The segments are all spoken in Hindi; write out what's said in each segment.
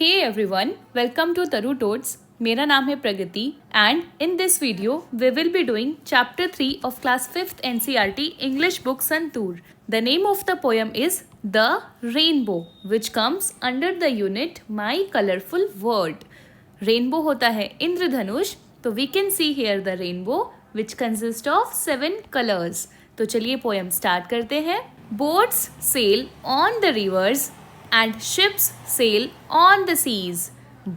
Hey everyone, welcome to Taru Toads. मेरा नाम है प्रगति and in this video we will be doing chapter 3 of class 5th NCERT English book Santur. The name of the poem is The Rainbow which comes under the unit My Colorful World. Rainbow होता है इंद्रधनुष, तो we can see here the rainbow which consists of 7 colors. तो चलिए पोएम स्टार्ट करते हैं. Boats sail on the rivers and ships sail on the seas,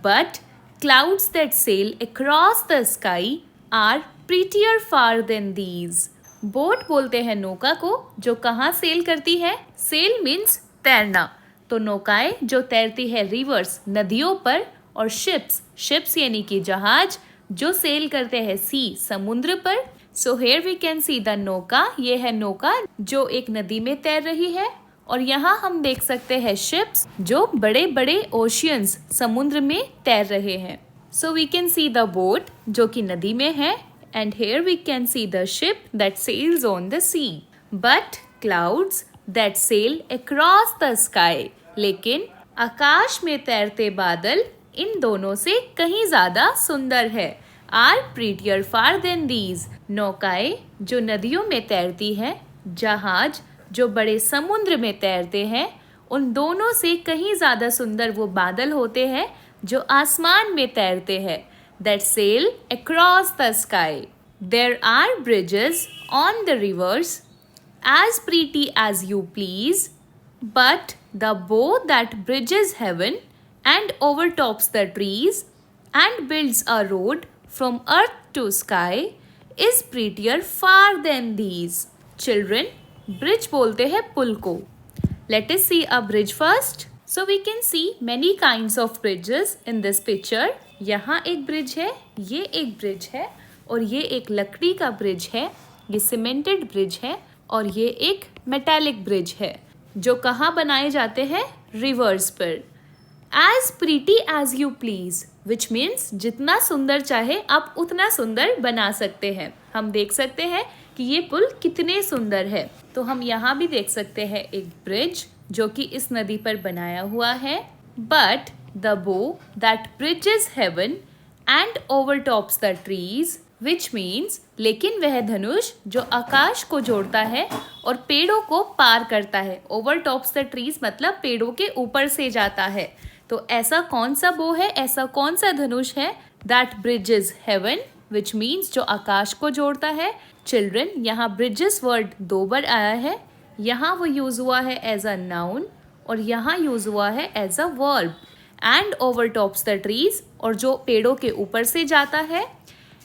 but clouds that sail across the sky are prettier far than these. Boat बोलते हैं नौका को जो कहाँ सेल करती है. सेल मीन्स तैरना, तो नौकाएं जो तैरती है रिवर्स नदियों पर, और शिप्स यानी कि जहाज जो सेल करते हैं सी समुद्र पर. So here we can see the नौका, ये है नौका जो एक नदी में तैर रही है, और यहाँ हम देख सकते हैं शिप्स जो बड़े बड़े ओशियंस समुद्र में तैर रहे हैं. So we can see the boat जो कि नदी में है, and here we can see the ship that sails on the sea. But clouds that sail across the sky, लेकिन आकाश में तैरते बादल इन दोनों से कहीं ज्यादा सुंदर है. Are prettier far than these, नौकाएं जो नदियों में तैरती हैं, जहाज जो बड़े समुद्र में तैरते हैं, उन दोनों से कहीं ज़्यादा सुंदर वो बादल होते हैं जो आसमान में तैरते हैं. That sail across the sky. There are bridges on the rivers as pretty as you please, but the bow that bridges heaven and overtops the trees and builds a road from earth to sky is prettier far than these. Children, bridge बोलते हैं पुल को. Let us see a bridge first. So we can see many kinds of bridges in this picture. यहाँ एक ब्रिज है, ये एक ब्रिज है, और ये एक लकड़ी का ब्रिज है, ये सीमेंटेड ब्रिज है, और ये एक मेटालिक ब्रिज है जो कहाँ बनाए जाते हैं, रिवर्स पर. As pretty as you please which means जितना सुंदर चाहे आप उतना सुंदर बना सकते हैं. हम देख सकते हैं कि ये पुल कितने सुंदर है. तो हम यहाँ भी देख सकते हैं एक ब्रिज जो कि इस नदी पर बनाया हुआ है. But the bow that bridges heaven and overtops the trees which means, लेकिन वह धनुष जो आकाश को जोड़ता है और पेड़ों को पार करता है. ओवरटॉप्स द ट्रीज मतलब पेड़ों के ऊपर से जाता है. तो ऐसा कौन सा बो है, ऐसा कौन सा धनुष है that bridges heaven which means जो आकाश को जोड़ता है. चिल्ड्रन, यहाँ ब्रिजेस वर्ड 2 बार आया है. यहाँ वो यूज हुआ है एज अ नाउन और यहाँ यूज हुआ है as a verb. And overtops the trees, और जो पेड़ों के ऊपर से जाता है.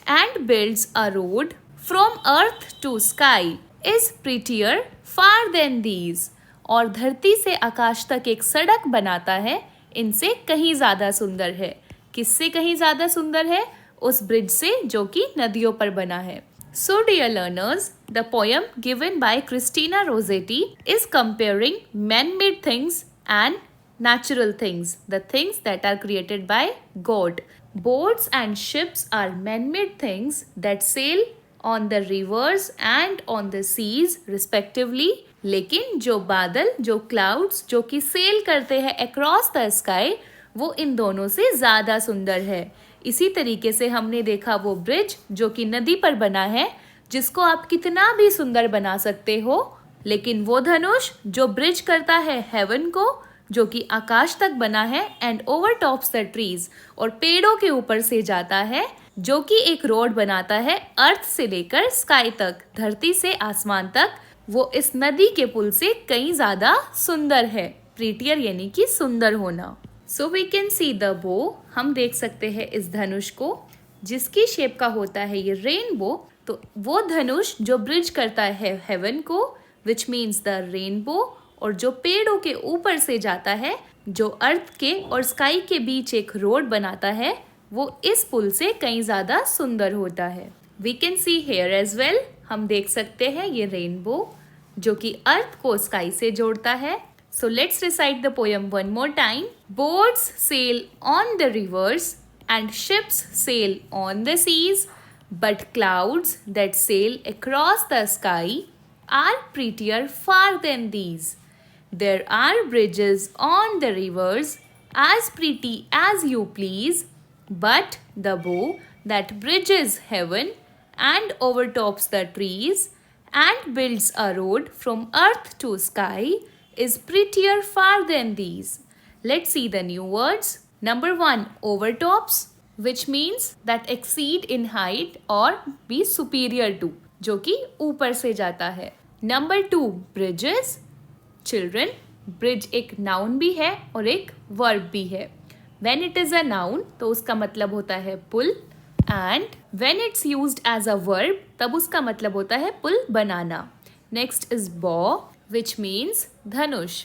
And builds a road from earth to sky is prettier far than these, और धरती से आकाश तक एक सड़क बनाता है, इनसे कहीं ज्यादा सुंदर है. किससे कहीं ज्यादा सुंदर है? उस ब्रिज से जो कि नदियों पर बना है. So dear learners, the poem given by Christina Rossetti is comparing man-made things and natural things, the things that are created by God. Boats and ships are man-made things that sail on the rivers and on the seas respectively. लेकिन जो बादल, जो क्लाउड्स जो कि सेल करते हैं अक्रॉस द स्काई, वो इन दोनों से ज़्यादा सुंदर है. इसी तरीके से हमने देखा वो ब्रिज जो कि नदी पर बना है, जिसको आप कितना भी सुंदर बना सकते हो, लेकिन वो धनुष जो ब्रिज करता है हेवन को, जो कि आकाश तक बना है, and over tops the trees, और पेड़ों के ऊपर से जाता है, जो कि एक रोड बनाता है अर्थ से लेकर स्काई तक, धरती से आसमान तक, वो इस नदी के पुल से कहीं ज्यादा सुंदर है. प्रीटियर यानी कि सुंदर होना. So we can see the bow, हम देख सकते हैं इस धनुष को जिसकी शेप का होता है ये रेनबो. तो वो धनुष जो ब्रिज करता है हेवन को विच मीन्स द रेनबो, और जो पेड़ों के ऊपर से जाता है, जो अर्थ के और स्काई के बीच एक रोड बनाता है, वो इस पुल से कहीं ज्यादा सुंदर होता है. We can see here as well, हम देख सकते हैं ये रेनबो जो कि अर्थ को स्काई से जोड़ता है. So let's recite the poem one more time. Boats sail on the rivers and ships sail on the seas, but clouds that sail across the sky are prettier far than these. There are bridges on the rivers as pretty as you please, but the bow that bridges heaven and overtops the trees and builds a road from earth to sky is prettier far than these. Let's see the new words. Number 1, overtops, which means that exceed in height or be superior to, जो कि ऊपर से जाता है. Number 2, bridges. चिल्ड्रन, ब्रिज एक नाउन भी है और एक वर्ब भी है. When it is a noun तो उसका मतलब होता है पुल, and when it's used as a verb तब उसका मतलब होता है पुल बनाना. नेक्स्ट इज बॉ, which means Dhanush.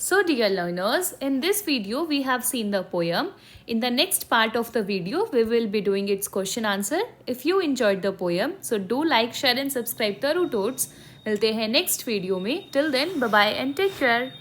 So dear learners, in this video we have seen the poem. In the next part of the video we will be doing its question answer. If you enjoyed the poem, so do like, share and subscribe Taru Tots. मिलते हैं नेक्स्ट वीडियो में. Till then, bye bye and take care.